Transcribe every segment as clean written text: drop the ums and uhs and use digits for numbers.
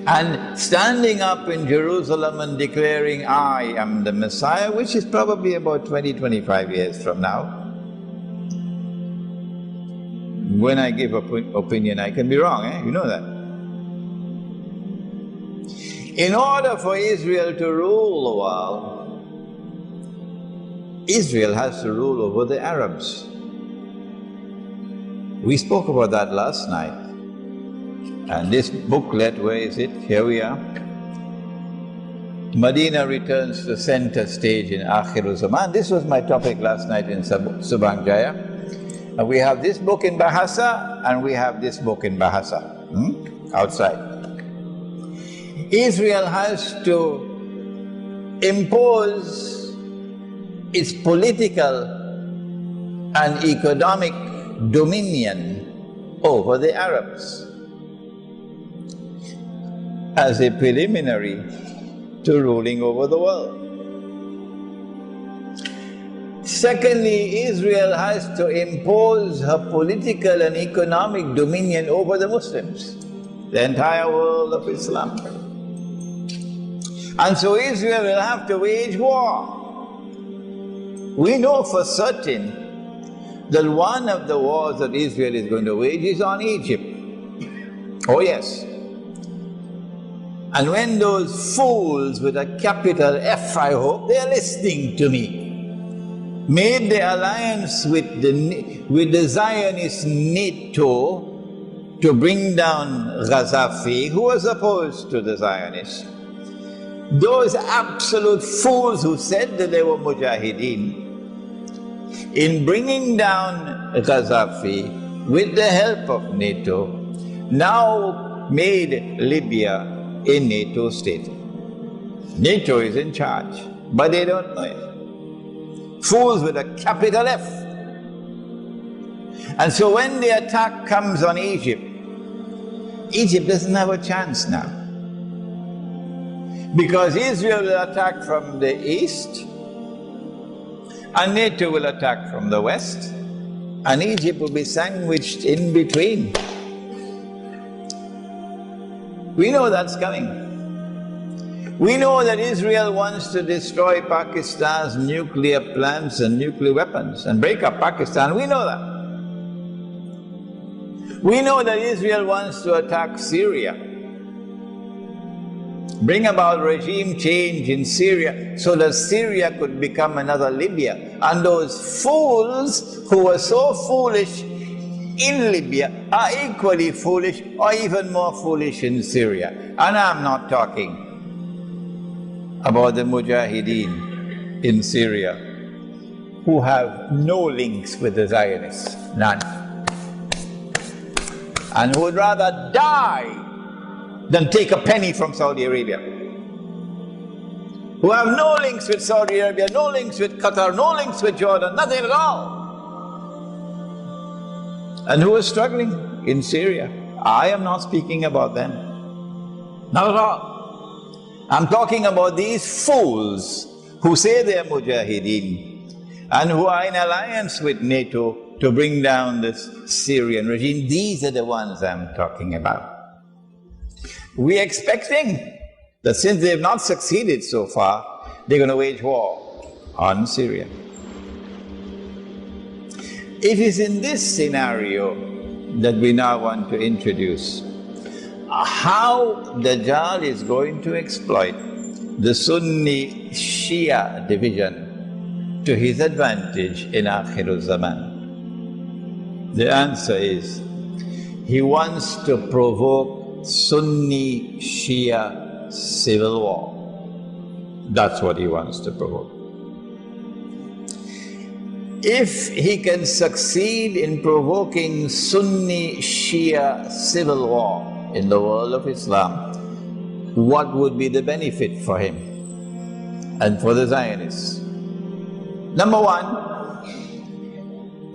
and standing up in Jerusalem and declaring, I am the Messiah, which is probably about 20-25 years from now. When I give opinion, I can be wrong, you know that. In order for Israel to rule the world, Israel has to rule over the Arabs. We spoke about that last night. And this booklet, where is it? Here we are. Medina returns to center stage in Akhirul Zaman. This was my topic last night in Subang Jaya. And we have this book in Bahasa, and we have this book in Bahasa, outside. Israel has to impose its political and economic dominion over the Arabs as a preliminary to ruling over the world. Secondly, Israel has to impose her political and economic dominion over the Muslims, the entire world of Islam. And so Israel will have to wage war. We know for certain that one of the wars that Israel is going to wage is on Egypt. Oh yes. And when those fools with a capital F, I hope they're listening to me, made the alliance with the Zionist NATO to bring down Gaddafi, who was opposed to the Zionists, those absolute fools who said that they were mujahideen, in bringing down Gaddafi with the help of NATO, now made Libya a NATO state. NATO is in charge, but they don't know it. Fools with a capital F. And so when the attack comes on Egypt, Egypt doesn't have a chance now. Because Israel will attack from the east, and NATO will attack from the west, and Egypt will be sandwiched in between. We know that's coming. We know that Israel wants to destroy Pakistan's nuclear plants and nuclear weapons and break up Pakistan. We know that. We know that Israel wants to attack Syria, bring about regime change in Syria so that Syria could become another Libya. And those fools who were so foolish in Libya are equally foolish or even more foolish in Syria. And I'm not talking about the Mujahideen in Syria who have no links with the Zionists, none, and who would rather die than take a penny from Saudi Arabia, who have no links with Saudi Arabia, no links with Qatar, no links with Jordan, nothing at all, and who are struggling in Syria. I am not speaking about them, not at all. I'm talking about these fools who say they are Mujahideen and who are in alliance with NATO to bring down this Syrian regime. These are the ones I'm talking about. We're expecting that since they have not succeeded so far, they're going to wage war on Syria. It is in this scenario that we now want to introduce how Dajal is going to exploit the Sunni Shia division to his advantage in Akhirul Zaman. The answer is, he wants to provoke Sunni Shia civil war. That's what he wants to provoke. If he can succeed in provoking Sunni Shia civil war in the world of Islam, what would be the benefit for him and for the Zionists? Number one,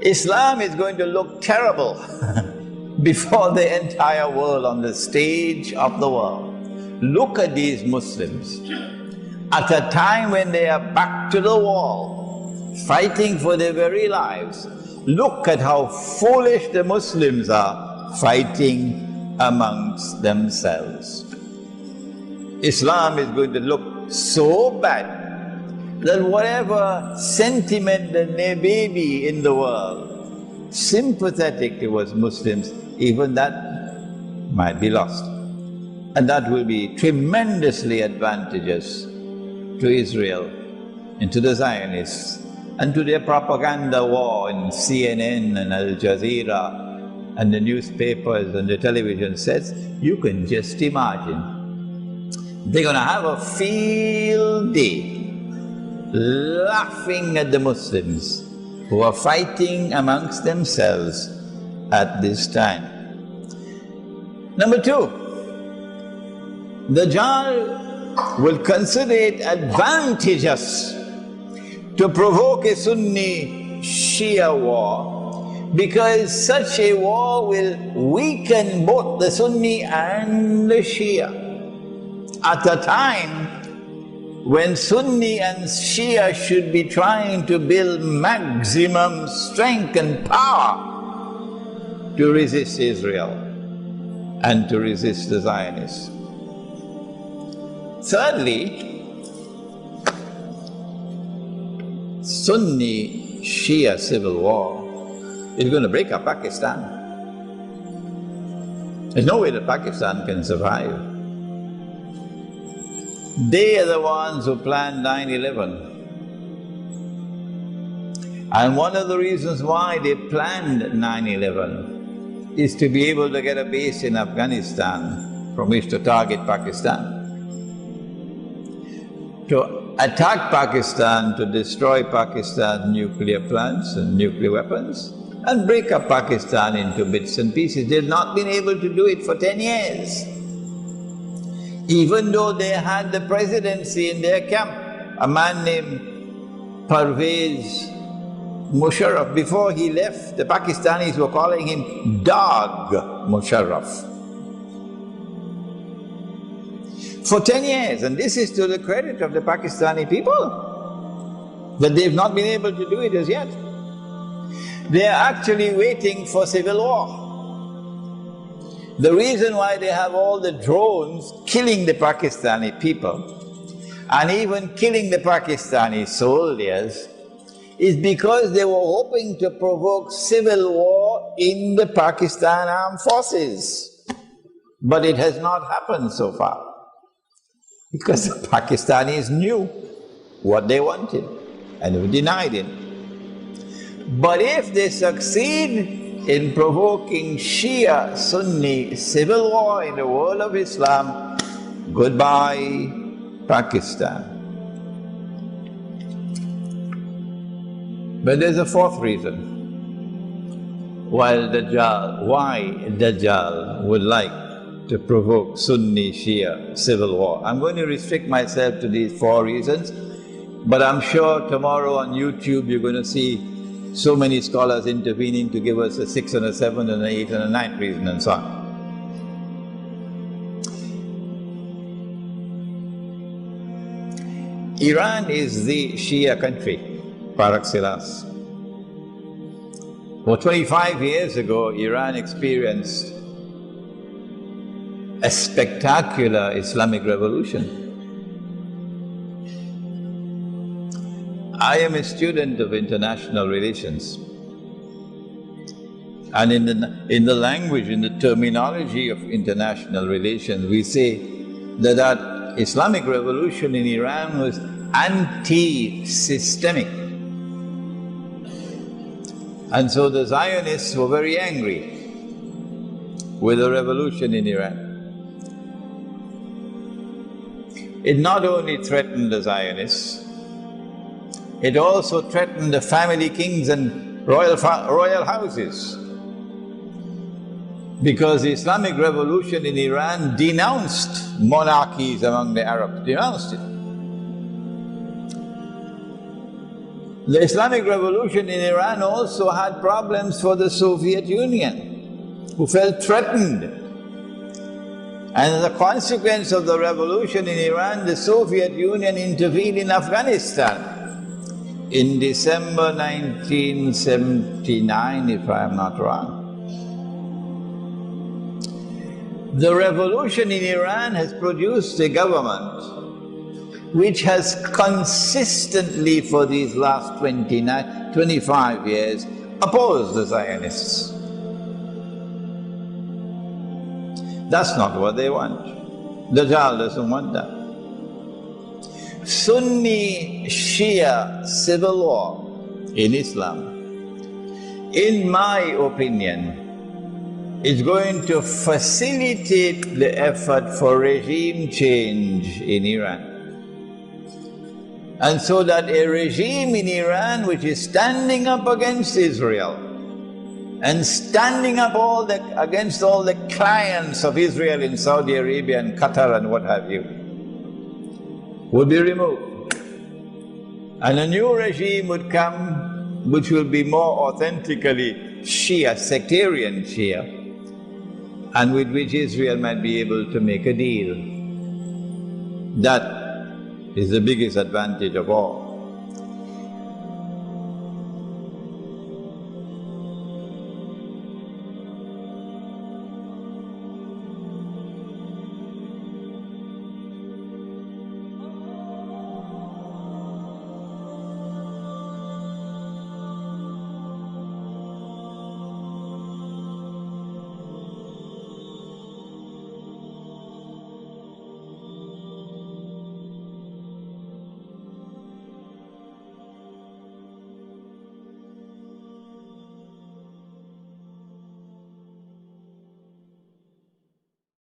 Islam is going to look terrible before the entire world on the stage of the world. Look at these Muslims at a time when they are back to the wall, fighting for their very lives. Look at how foolish the Muslims are fighting amongst themselves. Islam is going to look so bad that whatever sentiment there may be in the world sympathetic towards Muslims, even that might be lost. And that will be tremendously advantageous to Israel and to the Zionists and to their propaganda war in CNN and Al Jazeera and the newspapers and the television sets. You can just imagine. They're going to have a field day laughing at the Muslims who are fighting amongst themselves at this time. Number two, Dajjal will consider it advantageous to provoke a Sunni-Shia war, because such a war will weaken both the Sunni and the Shia at a time when Sunni and Shia should be trying to build maximum strength and power to resist Israel and to resist the Zionists. Thirdly, Sunni-Shia civil war is going to break up Pakistan. There's no way that Pakistan can survive. They are the ones who planned 9/11. And one of the reasons why they planned 9/11 is to be able to get a base in Afghanistan from which to target Pakistan, to attack Pakistan, to destroy Pakistan's nuclear plants and nuclear weapons, and break up Pakistan into bits and pieces. They've not been able to do it for 10 years. Even though they had the presidency in their camp, a man named Pervez Musharraf, before he left, the Pakistanis were calling him Dog Musharraf. For 10 years, and this is to the credit of the Pakistani people, that they've not been able to do it as yet. They are actually waiting for civil war. The reason why they have all the drones killing the Pakistani people and even killing the Pakistani soldiers is because they were hoping to provoke civil war in the Pakistan armed forces. But it has not happened so far, because the Pakistanis knew what they wanted and they denied it. But if they succeed in provoking Shia-Sunni civil war in the world of Islam, goodbye Pakistan. But there's a fourth reason why Dajjal would like to provoke Sunni-Shia civil war. I'm going to restrict myself to these four reasons, but I'm sure tomorrow on YouTube you're going to see so many scholars intervening to give us a sixth and a seventh and an eighth and a ninth reason and so on. Iran is the Shia country, par excellence. Well, 25 years ago, Iran experienced a spectacular Islamic revolution. I am a student of international relations, and in the language, in the terminology of international relations, we say that that Islamic revolution in Iran was anti-systemic. And so the Zionists were very angry with the revolution in Iran. It not only threatened the Zionists, it also threatened the family kings and royal houses, because the Islamic revolution in Iran denounced monarchies among the Arabs, denounced it. The Islamic revolution in Iran also had problems for the Soviet Union, who felt threatened. And as a consequence of the revolution in Iran, the Soviet Union intervened in Afghanistan in December 1979, if I am not wrong. The revolution in Iran has produced a government which has consistently for these last 25 years opposed the Zionists. That's not what they want. Dajal doesn't want that. Sunni Shia civil war in Islam, in my opinion, is going to facilitate the effort for regime change in Iran. And so that a regime in Iran which is standing up against Israel and standing up against all the clients of Israel in Saudi Arabia and Qatar and what have you, would be removed. And a new regime would come which will be more authentically Shia, sectarian Shia, and with which Israel might be able to make a deal. That is the biggest advantage of all.